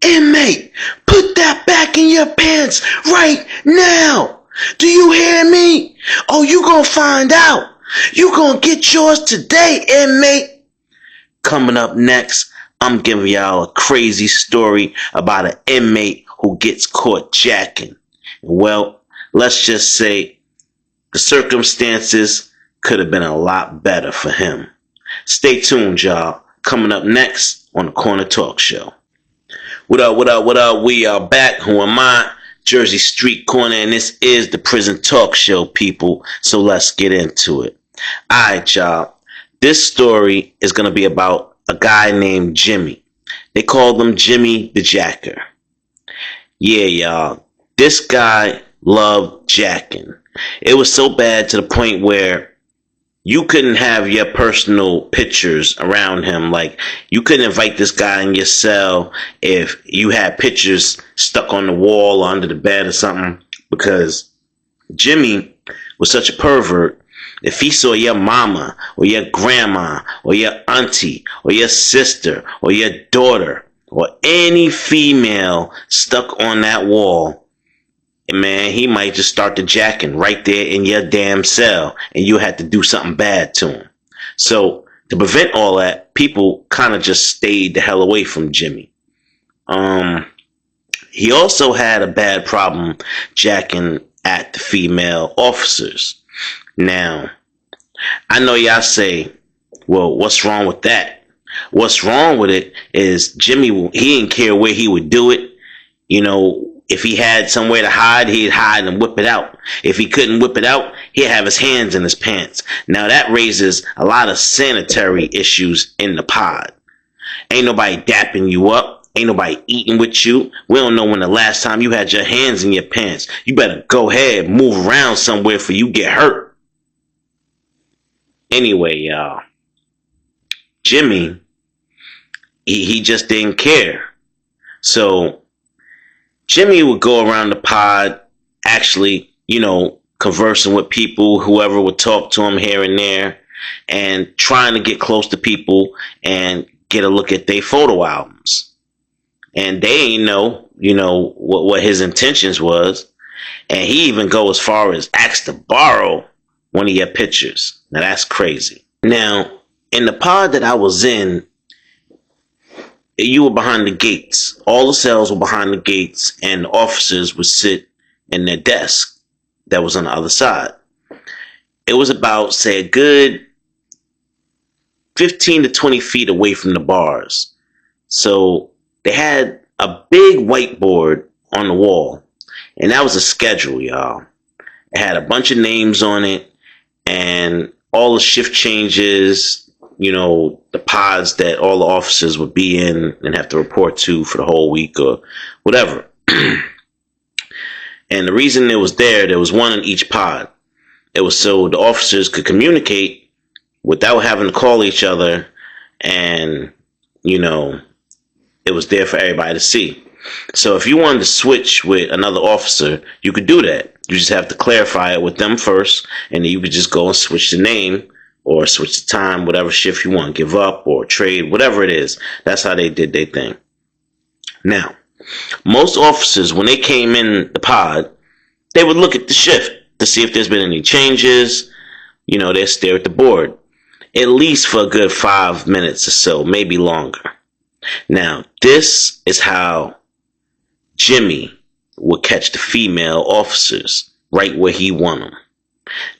Inmate, put that back in your pants right now. Do you hear me? Oh, you gonna find out. You gonna get yours today, inmate. Coming up next, I'm giving y'all a crazy story about an inmate who gets caught jacking. Well, let's just say the circumstances could have been a lot better for him. Stay tuned, y'all. Coming up next on the Corner Talk Show. What up, what up, what up? We are back. Who am I? Jersey Street Corner, and this is the Prison Talk Show, people. So let's get into it. Alright, y'all. This story is going to be about a guy named Jimmy. They called him Jimmy the Jacker. Yeah, y'all. This guy loved jacking. It was so bad to the point where you couldn't have your personal pictures around him. Like, you couldn't invite this guy in your cell if you had pictures stuck on the wall or under the bed or something, because Jimmy was such a pervert. If he saw your mama or your grandma or your auntie or your sister or your daughter or any female stuck on that wall, man, he might just start the jacking right there in your damn cell, and you had to do something bad to him. So to prevent all that, people kind of just stayed the hell away from Jimmy. He also had a bad problem jacking at the female officers. Now, I know y'all say, well, what's wrong with that? What's wrong with it is Jimmy, he didn't care where he would do it. You know, if he had somewhere to hide, he'd hide and whip it out. If he couldn't whip it out, he'd have his hands in his pants. Now that raises a lot of sanitary issues in the pod. Ain't nobody dapping you up. Ain't nobody eating with you. We don't know when the last time you had your hands in your pants. You better go ahead, move around somewhere before you get hurt. Anyway, y'all, Jimmy, he just didn't care. So Jimmy would go around the pod, actually, conversing with people, whoever would talk to him here and there, and trying to get close to people and get a look at their photo albums. And they ain't know, what his intentions was. And he even go as far as ask to borrow one of your pictures. Now that's crazy. Now, in the pod that I was in, you were behind the gates. All the cells were behind the gates, and the officers would sit in their desk that was on the other side. It was about, say, a good 15 to 20 feet away from the bars. So they had a big whiteboard on the wall, and that was a schedule, y'all. It had a bunch of names on it, and all the shift changes, the pods that all the officers would be in and have to report to for the whole week or whatever. And the reason it was there was one in each pod. It was so the officers could communicate without having to call each other, and, it was there for everybody to see. So if you wanted to switch with another officer, you could do that. You just have to clarify it with them first, and then you could just go and switch the name or switch the time, whatever shift you want, give up or trade, whatever it is. That's how they did their thing. Now, most officers, when they came in the pod, they would look at the shift to see if there's been any changes. They'd stare at the board, at least for a good 5 minutes or so, maybe longer. Now, this is how Jimmy would catch the female officers right where he want them.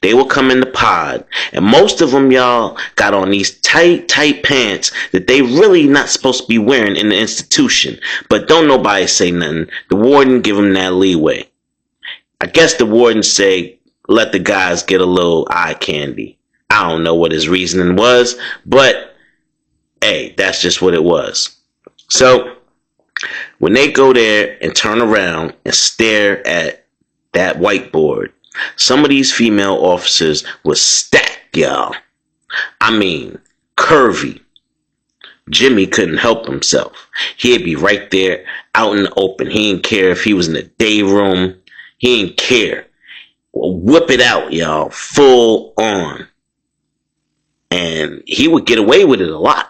They will come in the pod, and most of them, y'all, got on these tight pants that they really not supposed to be wearing in the institution. But don't nobody say nothing. The warden give them that leeway. I guess the warden say, let the guys get a little eye candy. I don't know what his reasoning was, but hey, that's just what it was. So when they go there and turn around and stare at that whiteboard, some of these female officers were stacked, y'all. I mean, curvy. Jimmy couldn't help himself. He'd be right there out in the open. He didn't care if he was in the day room. He didn't care. Well, whip it out, y'all, full on. And he would get away with it a lot.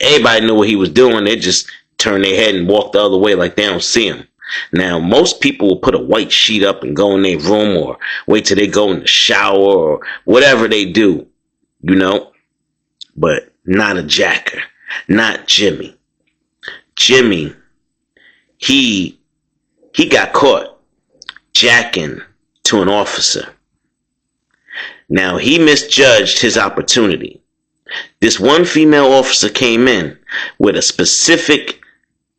Everybody knew what he was doing. They just turn their head and walk the other way like they don't see him. Now, most people will put a white sheet up and go in their room or wait till they go in the shower or whatever they do, you know, but not a jacker, not Jimmy. Jimmy, he got caught jacking to an officer. Now, he misjudged his opportunity. This one female officer came in with a specific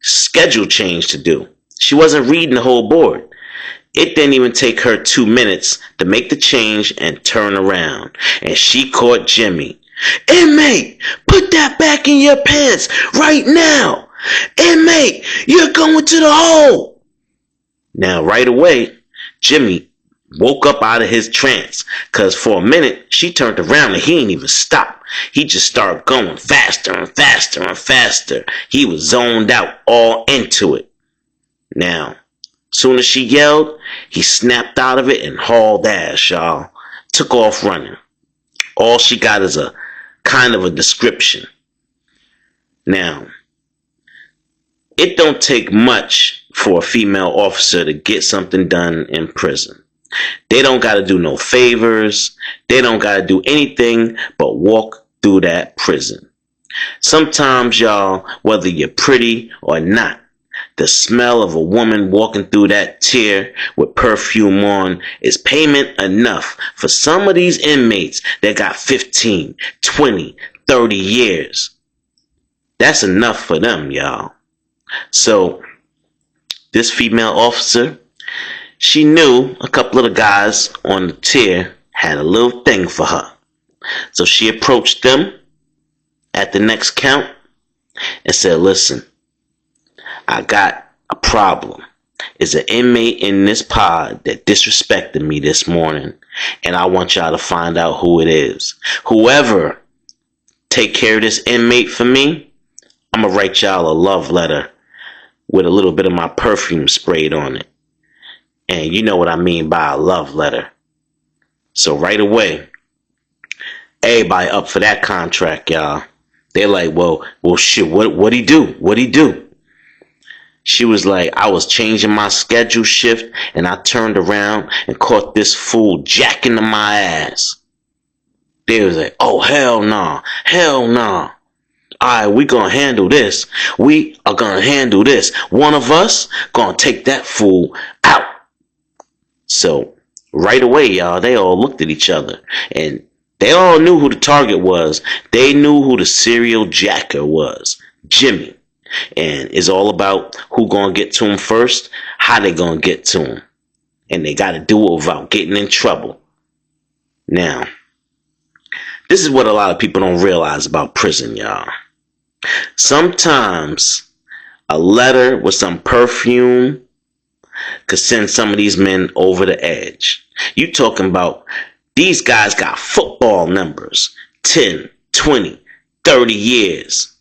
schedule change to do. She wasn't reading the whole board. It didn't even take her 2 minutes to make the change and turn around. And she caught Jimmy. Inmate, put that back in your pants right now. Inmate, you're going to the hole. Now, right away, Jimmy woke up out of his trance, because for a minute, she turned around and he didn't even stop. He just started going faster and faster and faster. He was zoned out, all into it. Now, soon as she yelled, he snapped out of it and hauled ass, y'all. Took off running. All she got is a kind of a description. Now, it don't take much for a female officer to get something done in prison. They don't got to do no favors. They don't got to do anything but walk through that prison. Sometimes, y'all, whether you're pretty or not, the smell of a woman walking through that tier with perfume on is payment enough for some of these inmates that got 15, 20, 30 years. That's enough for them, y'all. So, this female officer, she knew a couple of the guys on the tier had a little thing for her. So she approached them at the next count and said, listen, I got a problem. There's an inmate in this pod that disrespected me this morning, and I want y'all to find out who it is. Whoever take care of this inmate for me, I'm going to write y'all a love letter with a little bit of my perfume sprayed on it. And you know what I mean by a love letter. So right away, everybody up for that contract, y'all. They're like, well, shit, what'd he do? What'd he do? She was like, I was changing my schedule shift and I turned around and caught this fool jacking to my ass. They was like, oh, hell nah, hell nah. All right, we gonna handle this. We are gonna handle this. One of us gonna take that fool out. So right away, y'all, they all looked at each other and they all knew who the target was. They knew who the serial jacker was, Jimmy. And it's all about who gonna get to him first, how they gonna get to him. And they gotta do it without getting in trouble. Now, this is what a lot of people don't realize about prison, y'all. Sometimes a letter with some perfume could send some of these men over the edge. You talking about these guys got football numbers, 10, 20, 30 years.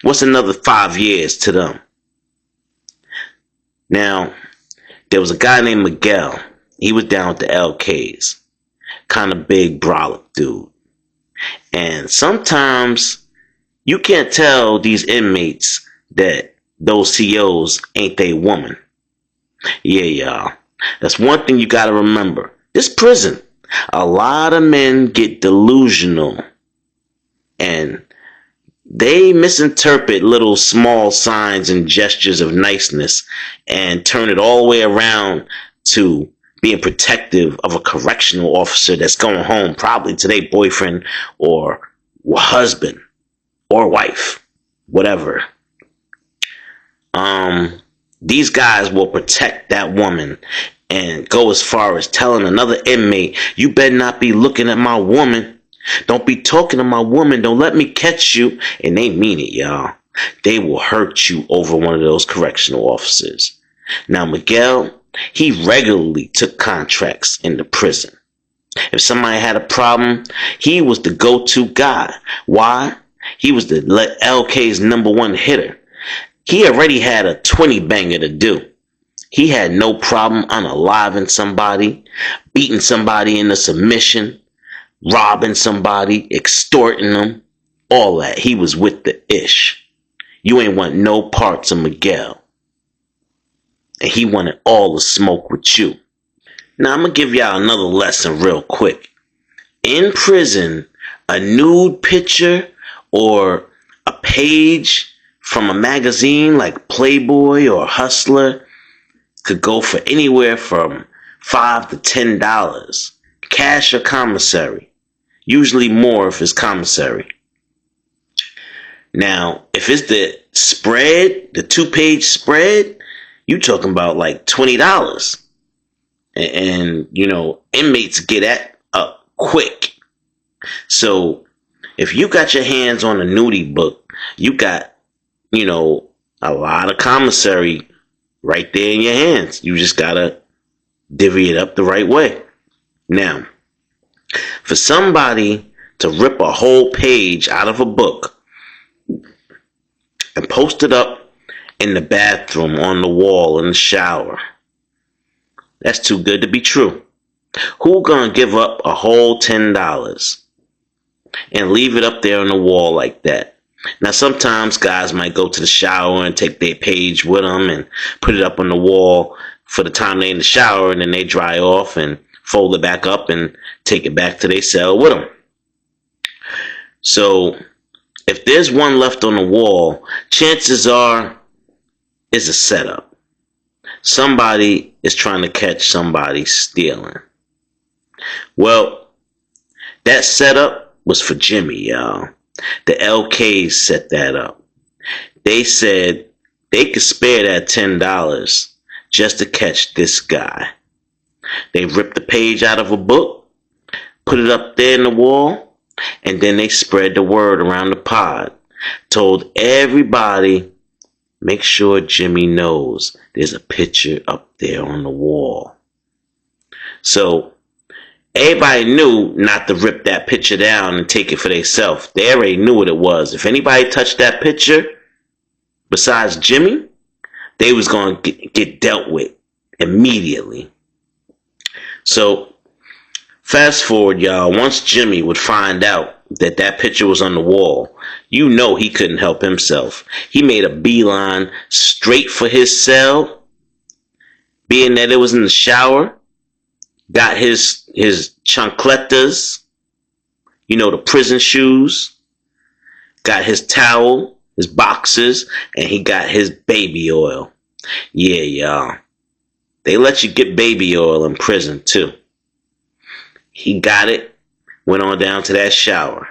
What's another 5 years to them? Now, there was a guy named Miguel. He was down with the LKs. Kind of big brolic dude. And sometimes you can't tell these inmates that those COs ain't they woman. Yeah, y'all. That's one thing you gotta remember. This prison, a lot of men get delusional and they misinterpret little small signs and gestures of niceness and turn it all the way around to being protective of a correctional officer that's going home probably to their boyfriend or husband or wife, whatever. These guys will protect that woman and go as far as telling another inmate, you better not be looking at my woman. Don't be talking to my woman. Don't let me catch you. And they mean it, y'all. They will hurt you over one of those correctional officers. Now, Miguel, he regularly took contracts in the prison. If somebody had a problem, he was the go-to guy. Why? He was the LK's #1 hitter. He already had a 20 banger to do. He had no problem unaliving somebody, beating somebody into submission, robbing somebody, extorting them, all that. He was with the ish. You ain't want no parts of Miguel. And he wanted all the smoke with you. Now, I'm going to give y'all another lesson real quick. In prison, a nude picture or a page from a magazine like Playboy or Hustler could go for anywhere from $5 to $10. Cash or commissary. Usually more if it's commissary. Now, if it's the spread, the 2-page spread, you talking about like $20. And you know, inmates get that up quick. So if you got your hands on a nudie book, you got, you know, a lot of commissary right there in your hands. You just gotta divvy it up the right way. Now, for somebody to rip a whole page out of a book and post it up in the bathroom, on the wall, in the shower, that's too good to be true. Who gonna give up a whole $10 and leave it up there on the wall like that? Now, sometimes guys might go to the shower and take their page with them and put it up on the wall for the time they're in the shower, and then they dry off and fold it back up and take it back to their cell with them. So if there's one left on the wall, chances are it's a setup. Somebody is trying to catch somebody stealing. Well, that setup was for Jimmy, y'all. The LKs set that up. They said they could spare that $10 just to catch this guy. They ripped the page out of a book, put it up there in the wall, and then they spread the word around the pod. Told everybody, make sure Jimmy knows there's a picture up there on the wall. So everybody knew not to rip that picture down and take it for themselves. They already knew what it was. If anybody touched that picture besides Jimmy, they was going to get dealt with immediately. So fast forward, y'all. Once Jimmy would find out that that picture was on the wall, you know he couldn't help himself. He made a beeline straight for his cell, being that it was in the shower. Got his chancletas, you know, the prison shoes. Got his towel, his boxes, and he got his baby oil. Yeah, y'all. They let you get baby oil in prison, too. He got it, went on down to that shower.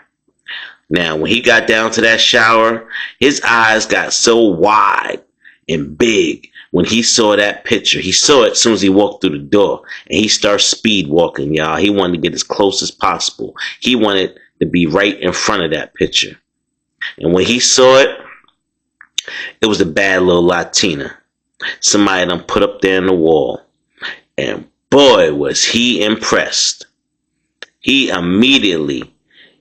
Now, when he got down to that shower, his eyes got so wide and big when he saw that picture. He saw it as soon as he walked through the door, and he started speed walking, y'all. He wanted to get as close as possible. He wanted to be right in front of that picture. And when he saw it, it was a bad little Latina. Somebody done put up there in the wall. And boy, was he impressed. He immediately,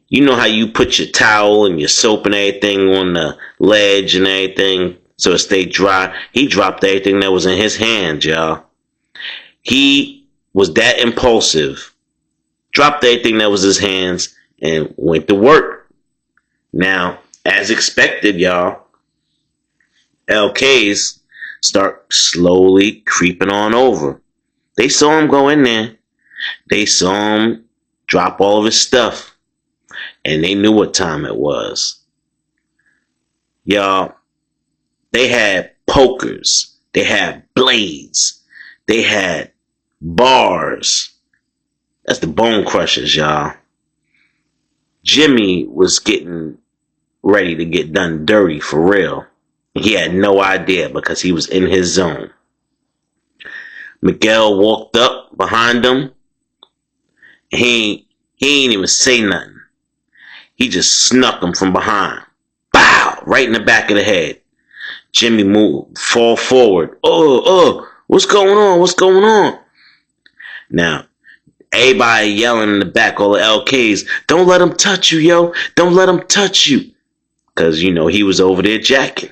you know how you put your towel and your soap and everything on the ledge and everything so it stayed dry? He dropped everything that was in his hands, y'all. He was that impulsive. Dropped everything that was in his hands and went to work. Now, as expected, y'all, LKs start slowly creeping on over. They saw him go in there. They saw him drop all of his stuff. And they knew what time it was. Y'all, they had pokers. They had blades. They had bars. That's the bone crushers, y'all. Jimmy was getting ready to get done dirty for real. He had no idea because he was in his zone. Miguel walked up behind him. He ain't even say nothing. He just snuck him from behind. Bow! Right in the back of the head. Jimmy moved, fall forward. What's going on? What's going on? Now, everybody yelling in the back, all the LKs, don't let him touch you, yo. Don't let him touch you. Because, you know, he was over there jacking.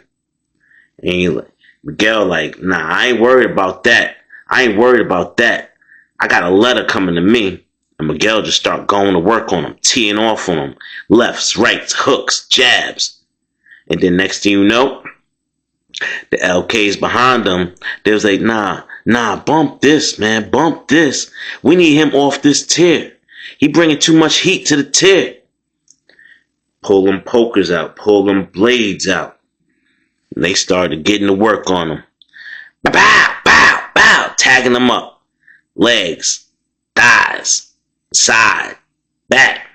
And Miguel like, nah, I ain't worried about that. I ain't worried about that. I got a letter coming to me. And Miguel just start going to work on him, teeing off on him. Lefts, rights, hooks, jabs. And then next thing you know, the LKs behind them, they was like, nah, bump this, man, bump this. We need him off this tier. He bringing too much heat to the tier. Pull them pokers out, pull them blades out. And they started getting to work on them. Bow, bow, bow, tagging them up. Legs, thighs, side, back.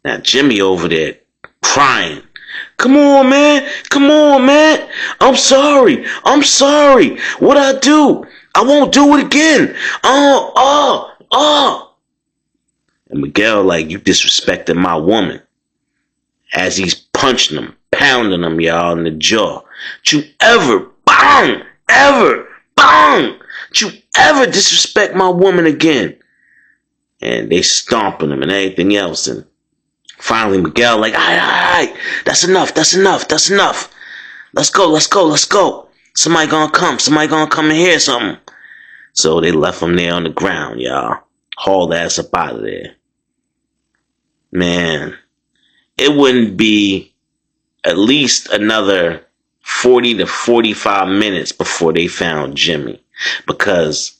Now Jimmy over there crying. Come on, man. Come on, man. I'm sorry. What I do? I won't do it again. And Miguel like, you disrespected my woman. As he's punching him, pounding him, y'all, in the jaw. Don't you ever, bang, ever, bang. Don't you ever disrespect my woman again. And they stomping him and everything else. And finally Miguel like, all right, that's enough. Let's go. Somebody gonna come and hear something. So they left him there on the ground, y'all. Hauled ass up out of there. Man, it wouldn't be at least another 40 to 45 minutes before they found Jimmy, because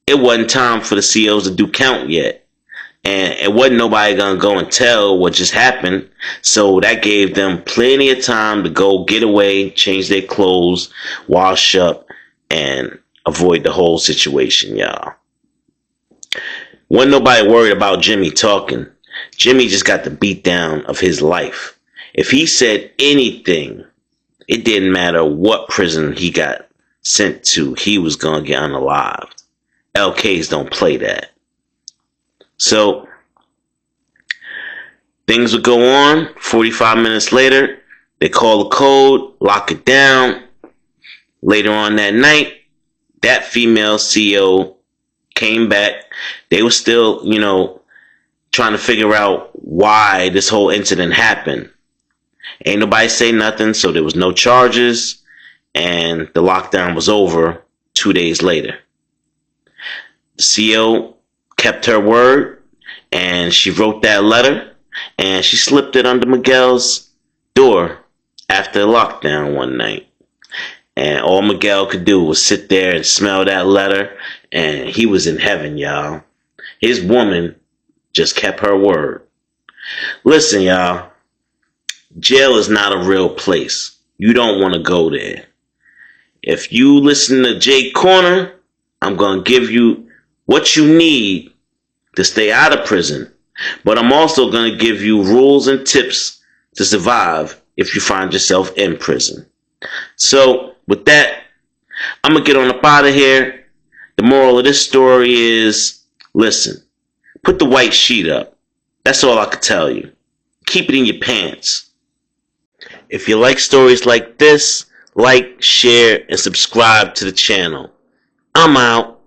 it wasn't time for the COs to do count yet. And it wasn't nobody gonna go and tell what just happened. So that gave them plenty of time to go get away, change their clothes, wash up, and avoid the whole situation, y'all. Wasn't nobody worried about Jimmy talking. Jimmy just got the beat down of his life. If he said anything, it didn't matter what prison he got sent to, he was gonna get unalived. LKs don't play that. So things would go on. 45 minutes later, they call the code, lock it down. Later on that night, that female CO came back. They were still, trying to figure out why this whole incident happened. Ain't nobody say nothing, so there was no charges, and the lockdown was over 2 days later. The CO kept her word, and she wrote that letter, and she slipped it under Miguel's door after the lockdown one night. And all Miguel could do was sit there and smell that letter, and he was in heaven, y'all. His woman just kept her word. Listen, y'all, jail is not a real place. You don't want to go there. If you listen to Jay Corner, I'm going to give you what you need to stay out of prison. But I'm also going to give you rules and tips to survive if you find yourself in prison. So, with that, I'm going to get on up out of here. The moral of this story is, listen, put the white sheet up. That's all I can tell you. Keep it in your pants. If you like stories like this, like, share, and subscribe to the channel. I'm out.